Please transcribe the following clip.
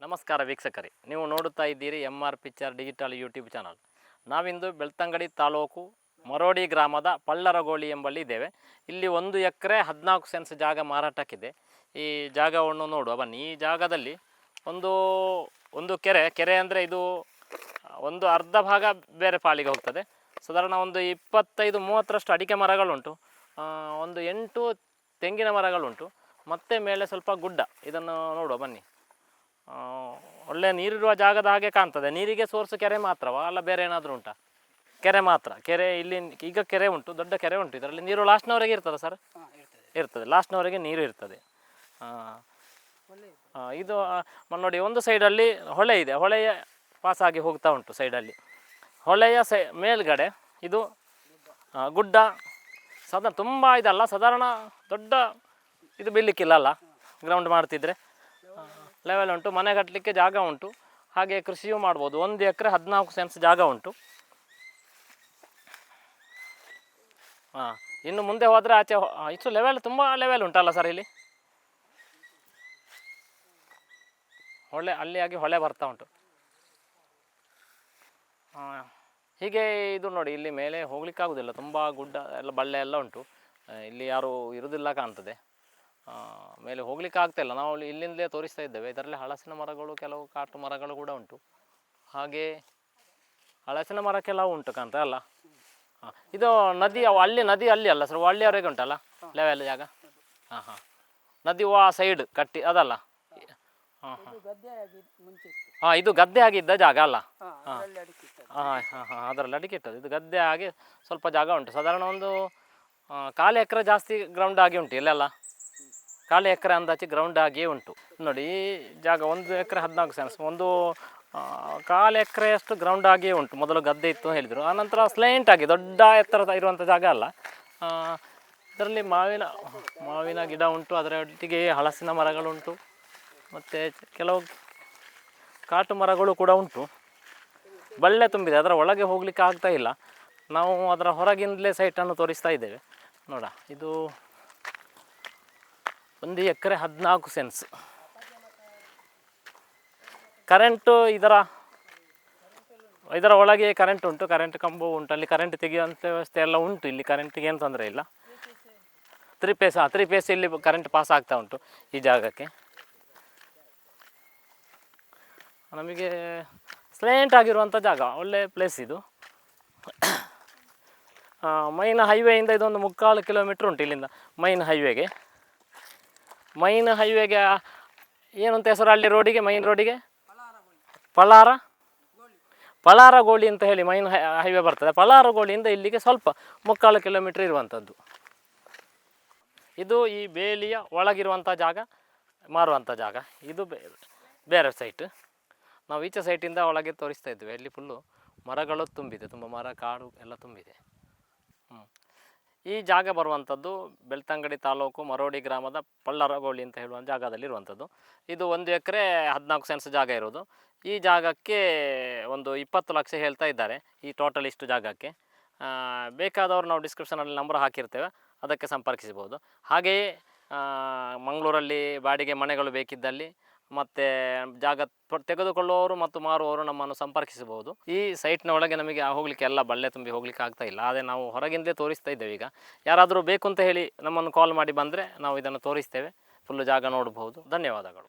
ನಮಸ್ಕಾರ ವೀಕ್ಷಕರೇ, ನೀವು ನೋಡುತ್ತಾ ಇದ್ದೀರಿ MR picture digital YouTube channel. ನಾವಿಂದು ಬೆಳ್ತಂಗಡಿ ತಾಲೂಕು ಮರೋಡಿ ಗ್ರಾಮದ ಪಳ್ಳರಗೋಳಿ ಎಂಬಲ್ಲಿ ಇದ್ದೇವೆ. ಇಲ್ಲಿ 1 ಎಕರೆ 14 ಸೆನ್ಸ್ ಜಾಗ ಮಾರಾಟಕ್ಕಿದೆ. ಈ ಜಾಗವನ್ನು ನೋಡುವ ಬನ್ನಿ. ಈ ಜಾಗದಲ್ಲಿ ಒಂದು ಕೆರೆ ಅಂದರೆ ಇದು ಒಂದು ಅರ್ಧ ಭಾಗ ಬೇರೆ ಪಾಲಿಗೆ ಹೋಗ್ತದೆ. ಸಾಧಾರಣ ಒಂದು 25-30ರಷ್ಟು ಅಡಿಕೆ ಮರಗಳುಂಟು, ಒಂದು 8 ತೆಂಗಿನ ಮರಗಳುಂಟು, ಮತ್ತು ಮೇಲೆ ಸ್ವಲ್ಪ ಗುಡ್ಡ. ಇದನ್ನು ನೋಡುವ ಬನ್ನಿ. ಒಳ್ಳೆ ನೀರಿರುವ ಜಾಗದ ಹಾಗೆ ಕಾಣ್ತದೆ. ನೀರಿಗೆ ಸೋರ್ಸ್ ಕೆರೆ ಮಾತ್ರವಾ ಅಲ್ಲ ಬೇರೆ ಏನಾದರೂ ಉಂಟಾ? ಕೆರೆ ಮಾತ್ರ. ಕೆರೆ ಇಲ್ಲಿ ಈಗ ಕೆರೆ ಉಂಟು, ದೊಡ್ಡ ಕೆರೆ ಉಂಟು. ಇದರಲ್ಲಿ ನೀರು ಲಾಸ್ಟ್ನವರೆಗೆ ಇರ್ತದೆ ಸರ್? ಇರ್ತದೆ, ಲಾಸ್ಟ್ನವರೆಗೆ ನೀರು ಇರ್ತದೆ. ಇದು ನೋಡಿ, ಒಂದು ಸೈಡಲ್ಲಿ ಹೊಳೆ ಇದೆ, ಹೊಳೆಯ ಪಾಸಾಗಿ ಹೋಗ್ತಾ ಉಂಟು ಸೈಡಲ್ಲಿ. ಹೊಳೆಯ ಮೇಲ್ಗಡೆ ಇದು ಗುಡ್ಡ. ಸಾಧಾರಣ ತುಂಬ ಇದಲ್ಲ, ಸಾಧಾರಣ ದೊಡ್ಡ ಇದು ಬೀಳಲಿಕ್ಕಿಲ್ಲ ಅಲ್ಲ, ಗ್ರೌಂಡ್ ಮಾಡ್ತಿದ್ರೆ ಲೆವೆಲ್ ಉಂಟು. ಮನೆ ಕಟ್ಟಲಿಕ್ಕೆ ಜಾಗ ಉಂಟು, ಹಾಗೆ ಕೃಷಿಯೂ ಮಾಡ್ಬೋದು. 1 ಎಕರೆ 14 ಸೆನ್ಸ್ ಜಾಗ ಉಂಟು. ಇನ್ನು ಮುಂದೆ ಹೋದರೆ ಆಚೆ ಇಷ್ಟು ಲೆವೆಲ್, ತುಂಬ ಲೆವೆಲ್ ಉಂಟಲ್ಲ ಸರ್ ಇಲ್ಲಿ. ಹೊಳೆ ಅಲ್ಲಿಯಾಗಿ ಹೊಳೆ ಬರ್ತಾ ಉಂಟು. ಹೀಗೆ ಇದು ನೋಡಿ, ಇಲ್ಲಿ ಮೇಲೆ ಹೋಗ್ಲಿಕ್ಕಾಗೋದಿಲ್ಲ, ತುಂಬ ಗುಡ್ಡ ಎಲ್ಲ ಬಳ್ಳೆ ಎಲ್ಲ ಉಂಟು. ಇಲ್ಲಿ ಯಾರೂ ಇರುವುದಿಲ್ಲ ಕಾಣ್ತದೆ. ಮೇಲೆ ಹೋಗ್ಲಿಕ್ಕೆ ಆಗ್ತಾಯಿಲ್ಲ. ನಾವು ಇಲ್ಲಿಂದಲೇ ತೋರಿಸ್ತಾ ಇದ್ದೇವೆ. ಇದರಲ್ಲಿ ಹಲಸಿನ ಮರಗಳು, ಕೆಲವು ಕಾಟು ಮರಗಳು ಕೂಡ ಉಂಟು. ಹಾಗೆ ಹಲಸಿನ ಮರ ಕೆಲವು ಉಂಟು ಕಾಣ್ತಾ ಅಲ್ಲ. ಇದು ನದಿ, ಅಲ್ಲಿ ನದಿ ಅಲ್ಲಿ ಅಲ್ಲ ಸರ್, ಅಲ್ಲಿಯವರೆಗೆ ಉಂಟಲ್ಲ ಲೆವೆಲ್ ಜಾಗ. ನದಿ ಆ ಸೈಡ್ ಕಟ್ಟಿ ಅದಲ್ಲ. ಇದು ಗದ್ದೆ ಆಗಿದ್ದ ಜಾಗ ಅಲ್ಲ. ಅದರಲ್ಲಿ ಅಡಿಕೆ ಇಟ್ಟದ್ದು. ಇದು ಗದ್ದೆ ಆಗಿ ಸ್ವಲ್ಪ ಜಾಗ ಉಂಟು. ಸಾಧಾರಣ ಒಂದು 1/4 ಎಕರೆ ಜಾಸ್ತಿ ಗ್ರೌಂಡ್ ಆಗಿ ಉಂಟು ಇಲ್ಲೆಲ್ಲ. 1/4 ಎಕರೆ ಅಂದಾಚೆ ಗ್ರೌಂಡ್ ಆಗಿಯೇ ಉಂಟು. ನೋಡಿ ಈ ಜಾಗ 1 ಎಕರೆ 14 ಸೆನ್ಸ್, ಒಂದು 1/4 ಎಕರೆಯಷ್ಟು ಗ್ರೌಂಡ್ ಆಗಿಯೇ ಉಂಟು. ಮೊದಲು ಗದ್ದೆ ಇತ್ತು ಹೇಳಿದರು, ಆನಂತರ ಸ್ಲೈಂಟ್ ಆಗಿ ದೊಡ್ಡ ಎತ್ತರ ಇರುವಂಥ ಜಾಗ ಅಲ್ಲ. ಇದರಲ್ಲಿ ಮಾವಿನ ಗಿಡ ಉಂಟು, ಅದರೊಟ್ಟಿಗೆ ಹಲಸಿನ ಮರಗಳುಂಟು, ಮತ್ತು ಕೆಲವು ಕಾಟು ಮರಗಳು ಕೂಡ ಉಂಟು. ಬಳ್ಳೆ ತುಂಬಿದೆ, ಅದರ ಒಳಗೆ ಹೋಗಲಿಕ್ಕೆ ಆಗ್ತಾ ಇಲ್ಲ. ನಾವು ಅದರ ಹೊರಗಿಂದಲೇ ಸೈಟನ್ನು ತೋರಿಸ್ತಾ ಇದ್ದೇವೆ. ನೋಡ, ಇದು 1 ಎಕರೆ 14 ಸೆನ್ಸ್. ಕರೆಂಟು ಇದರ ಒಳಗೆ ಕರೆಂಟ್ ಉಂಟು, ಕರೆಂಟ್ ಕಂಬವು ಉಂಟು. ಅಲ್ಲಿ ಕರೆಂಟ್ ತೆಗೆಯುವಂಥ ವ್ಯವಸ್ಥೆ ಎಲ್ಲ ಉಂಟು. ಇಲ್ಲಿ ಕರೆಂಟಿಗೆ ಏನು ತೊಂದರೆ ಇಲ್ಲ. 3 ಫೇಸ್ ಇಲ್ಲಿ ಕರೆಂಟ್ ಪಾಸ್ ಆಗ್ತಾ ಉಂಟು ಈ ಜಾಗಕ್ಕೆ. ನಮಗೆ ಸ್ಲೇಂಟ್ ಆಗಿರುವಂಥ ಜಾಗ, ಒಳ್ಳೆ ಪ್ಲೇಸ್ ಇದು. ಮೈನ್ ಹೈವೇಯಿಂದ ಇದೊಂದು 3/4 ಕಿಲೋಮೀಟ್ರ್ ಉಂಟು ಇಲ್ಲಿಂದ ಮೈನ್ ಹೈವೇಗೆ. ಏನಂತ ಹೆಸರು ಅಲ್ಲಿ ರೋಡಿಗೆ? ಮೈನ್ ರೋಡಿಗೆ ಪಳಾರಗೋಳಿ ಅಂತ ಹೇಳಿ ಮೈನ್ ಹೈವೇ ಬರ್ತದೆ. ಪಳಾರಗೋಳಿಯಿಂದ ಇಲ್ಲಿಗೆ ಸ್ವಲ್ಪ 3/4 ಕಿಲೋಮೀಟ್ರ್ ಇರುವಂಥದ್ದು. ಇದು ಈ ಬೇಲಿಯ ಒಳಗಿರುವಂಥ ಜಾಗ, ಮಾರುವಂಥ ಜಾಗ. ಇದು ಬೇರೆ ಸೈಟ್. ನಾವು ಈಚೆ ಸೈಟಿಂದ ಒಳಗೆ ತೋರಿಸ್ತಾ ಇದ್ವಿ. ಇಲ್ಲಿ ಫುಲ್ಲು ಮರಗಳು ತುಂಬಿದೆ, ತುಂಬ ಮರ ಕಾಡು ಎಲ್ಲ ತುಂಬಿದೆ. ಈ ಜಾಗ ಬರುವಂಥದ್ದು ಬೆಳ್ತಂಗಡಿ ತಾಲೂಕು ಮರೋಡಿ ಗ್ರಾಮದ ಪಳ್ಳರಗೋಳಿ ಅಂತ ಹೇಳುವ ಜಾಗದಲ್ಲಿರುವಂಥದ್ದು. ಇದು 1 ಎಕರೆ 14 ಸೆನ್ಸ್ ಜಾಗ ಇರೋದು. ಈ ಜಾಗಕ್ಕೆ ಒಂದು 20 ಲಕ್ಷ ಹೇಳ್ತಾ ಇದ್ದಾರೆ, ಈ ಟೋಟಲ್ ಇಷ್ಟು ಜಾಗಕ್ಕೆ. ಬೇಕಾದವರು ನಾವು ಡಿಸ್ಕ್ರಿಪ್ಷನಲ್ಲಿ ನಂಬರ್ ಹಾಕಿರ್ತೇವೆ, ಅದಕ್ಕೆ ಸಂಪರ್ಕಿಸಬಹುದು. ಹಾಗೆಯೇ ಮಂಗಳೂರಲ್ಲಿ ಬಾಡಿಗೆ ಮನೆಗಳು ಬೇಕಿದ್ದಲ್ಲಿ ಮತ್ತು ಜಾಗ ತೆಗೆದುಕೊಳ್ಳುವವರು ಮತ್ತು ಮಾರುವವರು ನಮ್ಮನ್ನು ಸಂಪರ್ಕಿಸಬಹುದು. ಈ ಸೈಟ್ನ ಒಳಗೆ ನಮಗೆ ಹೋಗಲಿಕ್ಕೆ ಎಲ್ಲ ಬಳ್ಳೆ ತುಂಬಿ ಹೋಗಲಿಕ್ಕೆ ಆಗ್ತಾ ಇಲ್ಲ. ಆದರೆ ನಾವು ಹೊರಗಿಂದಲೇ ತೋರಿಸ್ತಾ ಇದ್ದೇವೆ. ಈಗ ಯಾರಾದರೂ ಬೇಕು ಅಂತ ಹೇಳಿ ನಮ್ಮನ್ನು ಕಾಲ್ ಮಾಡಿ ಬಂದರೆ ನಾವು ಇದನ್ನು ತೋರಿಸ್ತೇವೆ, ಫುಲ್ಲು ಜಾಗ ನೋಡಬಹುದು. ಧನ್ಯವಾದಗಳು.